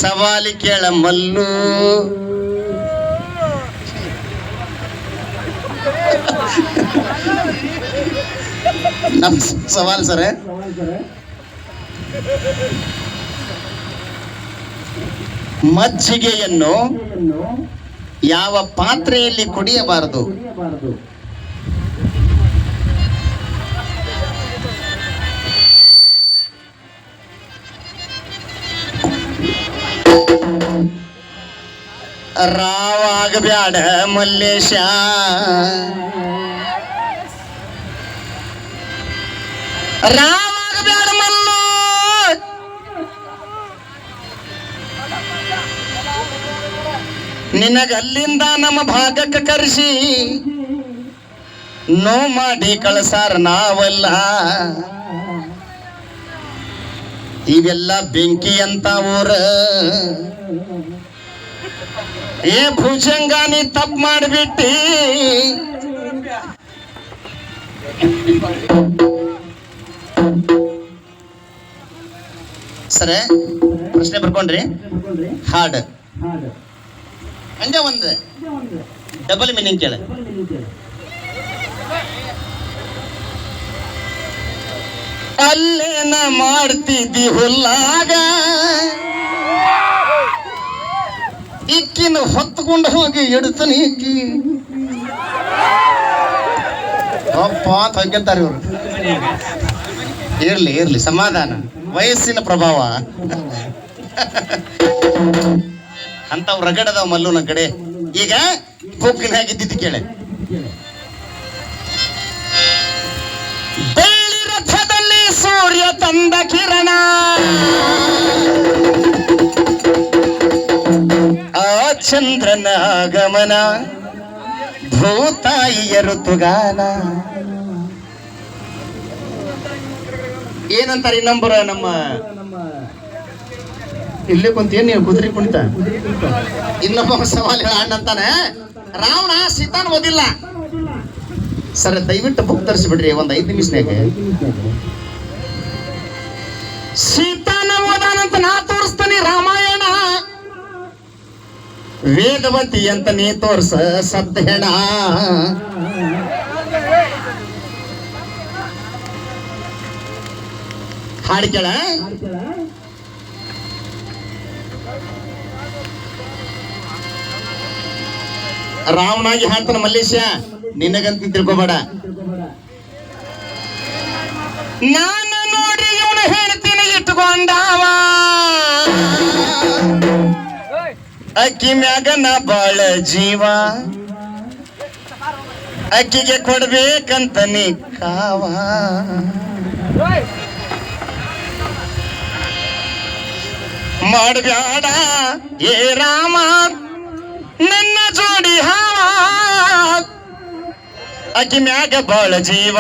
ಸವಾಲಿ ಕೇಳ ಮಲ್ಲು ನಮ್ ಸವಾಲ್ ಸರ ಮಜ್ಜಿಗೆಯನ್ನು ಯಾವ ಪಾತ್ರೆಯಲ್ಲಿ ಕುಡಿಯಬಾರದು? ರಾವಾಗಬ್ಯಾಡ ಮಲ್ಲೇಶ, ರಾವಾಗಬ್ಯಾಡ ಮಲ್ಲು, ನಿನಗಲ್ಲಿಂದ ನಮ್ಮ ಭಾಗಕ್ಕೆ ಕರೆಸಿ ನೋ ಮಾಡಿ ಕಳಸಾರ ನಾವಲ್ಲ. ಇವೆಲ್ಲ ಬೆಂಕಿ ಅಂತ ಊರ. ಏ ಭುಜಂಗ ನೀ ತಪ್ಪು ಮಾಡಿಬಿಟ್ಟಿ. ಸರ ಪ್ರಶ್ನೆ ಬರ್ಕೊಂಡ್ರಿ? ಹಾಡ್ ಹಂಗ ಒಂದು ಡಬಲ್ ಮೀನಿಂಗ್ ಕೇಳ. ಅಲ್ಲೇನ ಮಾಡ್ತಿದ್ದಿ ಹುಲ್ಲಾಗ, ಇಕ್ಕಿನ ಹೊತ್ಕೊಂಡು ಹೋಗಿ ಇಡ್ತಾನೆ ಇಕ್ಕಿ. ಅಪ್ಪ ಅಂತ ಹೋಗ್ಯಂತಾರೆ ಇವ್ರು. ಇರ್ಲಿ ಇರ್ಲಿ, ಸಮಾಧಾನ, ವಯಸ್ಸಿನ ಪ್ರಭಾವ ಅಂತವ್ ರಗಡದವ ಮಲ್ಲುನ ಕಡೆ. ಈಗ ಪೂಕಿನಾಗಿದ್ದಿದ್ದು ಕೇಳೆ. ಬೆಳ್ಳಿ ರಥದಲ್ಲಿ ಸೂರ್ಯ ತಂದ ಕಿರಣ, ಆ ಚಂದ್ರನ ಆಗಮನ, ಭೂತಾಯಿಯ ಋತುಗಾನ. ಏನಂತಾರೆ ಇನ್ನೊಬ್ಬರ ನಮ್ಮ ಇಲ್ಲೇ ಕುಂತ ಏನ್ ನೀವು ಕುದುರೆ ಕುಣಿತ. ಇನ್ನೊಬ್ಬ ಸವಾಲ್ ಅಣ್ಣ ಅಂತಾನೆ, ರಾವಣ ಸೀತಾನ್ ಓದಿಲ್ಲ. ಸರ್ ದಯವಿಟ್ಟು ಬುಕ್ ತರಿಸ್ಬಿಡ್ರಿ ಒಂದ್ 5 ನಿಮಿಷನಾಗ. ಸೀತಾನ ಓದಾನಂತ ನಾ ತೋರಿಸ್ತಾನೆ ರಾಮಾಯಣ, ವೇದವತಿ ಅಂತ ನೀ ತೋರ್ಸ ಸತ್ಯ ಹೆಣ. ಹಾಡು ಕೇಳ. ರಾವಣಾಗಿ ಹಾಡ್ತಾನ ಮಲ್ಲೇಶ, ನಿನಗಂತ ತಿಳ್ಕೊಬೇಡ. ನಾನು ನೋಡಿ ಇವನು ಹೇಳ್ತೀನಿ ಇಟ್ಕೊಂಡಾವ, ಅಕ್ಕಿ ಮ್ಯಾಗನ ಬಾಳ ಜೀವ, ಅಕ್ಕಿಗೆ ಕೊಡ್ಬೇಕಂತ ನೀ ಕಾವ. ಮಾಡಬ್ಯಾಡ ಏ ರಾಮ ನನ್ನ ಜೋಡಿ ಹಾವ, ಅಕ್ಕಿ ಮ್ಯಾಗ ಬಾಳ ಜೀವ,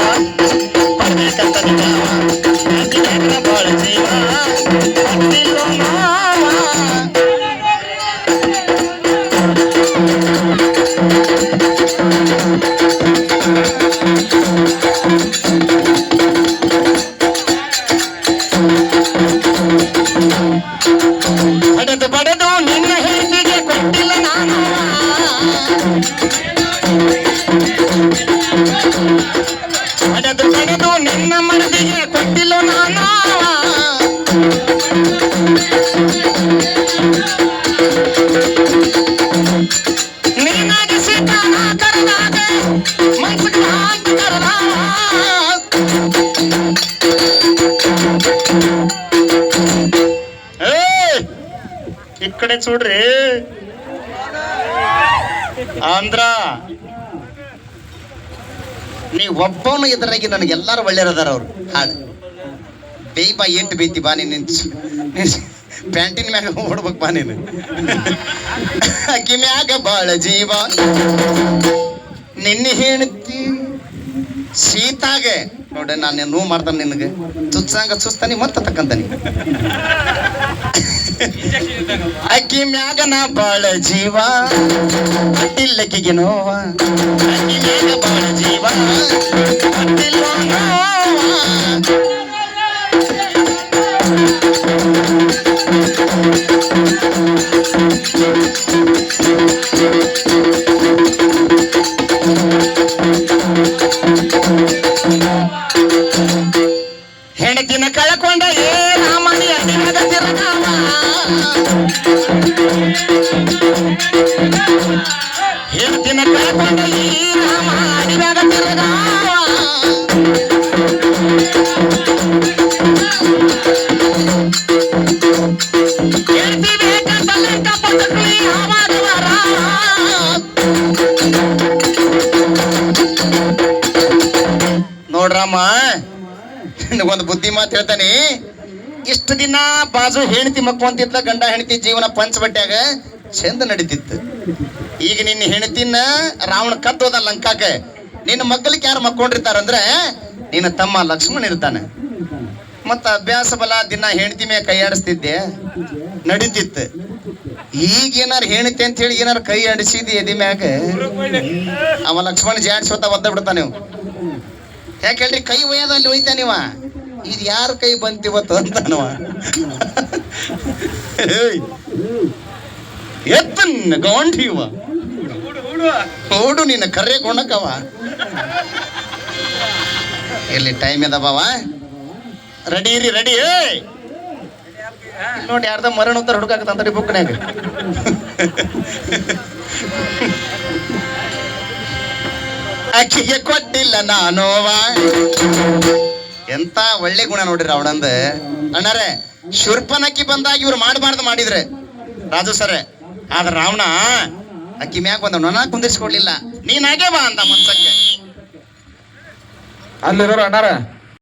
ಕೊಡ್ಬೇಕಂತ ನೀ ಕಾವ, ಅಕ್ಕಿ ಮ್ಯಾಗ ಬಾಳ ಜೀವ, ಕೊಟ್ಟಿಲ್ಲೋ ಮಾವ. ಬಡದು ಬಡದು ನಿನ್ನ ಹೆಂಡಿಗೆ ಕೊಟ್ಟಿಲ್ಲ ನಾನು, ಬಡದು ಬಡದು ನಿನ್ನ ಮನದಿಗೆ ಕೊಟ್ಟಿಲ್ಲ ನಾನು, ನೀನಾಗಿ ಸೀತಾನ ಕರದಾಗ ಮನ್ಸಿಗೆ ಹಾಕಿ ಕರದಾಗ. ಈ ಕಡೆ చూಡ್ರಿ. ಅಂದ್ರ ನೀ ಒಬ್ಬನು ಎದುರಾಗಿ ನನಗೆ ಎಲ್ಲಾರು ಒಳ್ಳೆಯರದಾರ ಅವ್ರು ಹಾಡು ಬೇಯ್ ಬಾ ಏಟ್ ಬೇಯ್ತಿ ಬಾ ನೀನು ಪ್ಯಾಂಟಿನ ಮ್ಯಾಗ ಓಡ್ಬೇಕು ಬಾ ನೀನು ಅಕ್ಕಿ ಮ್ಯಾಗ ಬಾಳ ಜೀವ ನಿನ್ನೆ ಹೇಳ್ತಿ ಶೀತಾಗ ನೋಡ್ರಿ ನಾನು ನೋವು ಮಾಡ್ತಾನೆ ನಿನಗೆ ಚುಚ್ಚಂಗ ಚುಸ್ತಾನಿ ಮತ್ತೆ ತಕ್ಕಂತಾನಿ ಅಕ್ಕಿ ಮ್ಯಾಗ ನಾ ಬಾಳ ಜೀವ ಇಲ್ಲಕ್ಕಿಗೆ ನೋವ ಅಕ್ಕಿ ಮ್ಯಾಗ ಬಾಳ ಜೀವ ಇಲ್ಲ ಹೆಣತಿನ ಕಳ್ಕೊಂಡ ಮನಿ ಅಡ್ಡಿನಾಗ ತಿರುಗಾವ ಹೆಣತಿನ ಕಳ್ಕೊಂಡ ಅಡಿನಾಗ ತಿರುಗಾವ ಹೆಂಡತಿ ಬೇಕಂತ ಲೆಕ್ಕ ಬದುಕಲಿ ಆವಾಗವರ ನೋಡ್ರಮ್ಮ ಒಂದು ಬುದ್ಧಿ ಮಾತು ಹೇಳ್ತಾನೆ ಇಷ್ಟು ದಿನ ಬಾಜು ಹೆಂಡತಿ ಮಕ್ಕೊಂತಿದ್ದ ಗಂಡ ಹೆಂಡತಿ ಜೀವನ ಪಂಚಬಟ್ಟ್ಯಾಗ ಚಂದ ನಡೀತಿತ್ತು ಈಗ ನಿನ್ನ ಹೆಂಡತಿನ ರಾವಣ ಕದ್ದೋದ ಲಂಕಾಕ ನಿನ್ನ ಮಗ್ಗಲಿಕ್ಕೆ ಯಾರು ಮಕ್ಕೊಂಡಿರ್ತಾರಂದ್ರೆ ನಿನ್ನ ತಮ್ಮ ಲಕ್ಷ್ಮಣ ಇರ್ತಾನೆ ಮತ್ತ ಅಭ್ಯಾಸ ಬಲ ದಿನ ಹೆಂಡತಿ ಮೇಲೆ ಕೈ ಆಡಿಸ್ತಿದ್ದೆ ನಡೀತಿತ್ತು ಈಗ ಏನಾರು ಹೆಂಡತಿ ಅಂತ ಹೇಳಿ ಏನಾರು ಕೈ ಆಡಿಸಿದಿ ಎದಿ ಮ್ಯಾಗ ಅವ ಲಕ್ಷ್ಮಣ ಜಾಡ್ಸೋತ ಒದ್ದ ಬಿಡ್ತಾನೆ ನೀವು ಯಾಕೆ ಹೇಳ್ರಿ ಕೈ ಒಯ್ಯದ ಅಲ್ಲಿ ಒಯ್ತಾನಿವ ಇದು ಯಾರ ಕೈ ಬಂತಿವತ್ತು ಅಂತಾನವ ಎತ್ತನ್ನ ಗೌಂಡಿವ ಓಡು ನಿನ್ನ ಕರ್ರೆ ಕೊಂಡಕವ ಎಲ್ಲಿ ಟೈಮ್ ಅದ ಬಾವ ರೆಡಿ ಇರಿ ರೆಡಿ ನೋಡಿ ಯಾರ್ದ ಮರಣ ಉತ್ತರ ಹುಡುಕಾಕತ್ತಂತ ಬುಕ್ನ್ಯಾಗ ಅಕ್ಕಿಗೆ ಕೊಟ್ಟಿಲ್ಲ ನಾನೋವ ಎಂತ ಒಳ್ಳೆ ಗುಣ ನೋಡ್ರಿ ಅವಳಂದ ಅಣ್ಣರೇ ಶೂರ್ಪನಕ್ಕಿ ಬಂದಾಗ ಇವ್ರು ಮಾಡಬಾರ್ದು ಮಾಡಿದ್ರೆ ರಾಜು ಸರ್ ಆದ್ರೆ ರಾವಣ ಅಕ್ಕಿ ಮ್ಯಾಗ ಬಂದ ನೊಣ ಕುಂದಿರ್ಸ್ಕೊಡ್ಲಿಲ್ಲ ನೀನಾಗೆ ಬಾ ಅಂತ ಮನ್ಸಕ್ಕೆ ಅಲ್ಲಿರೋರು ಅಣ್ಣಾರ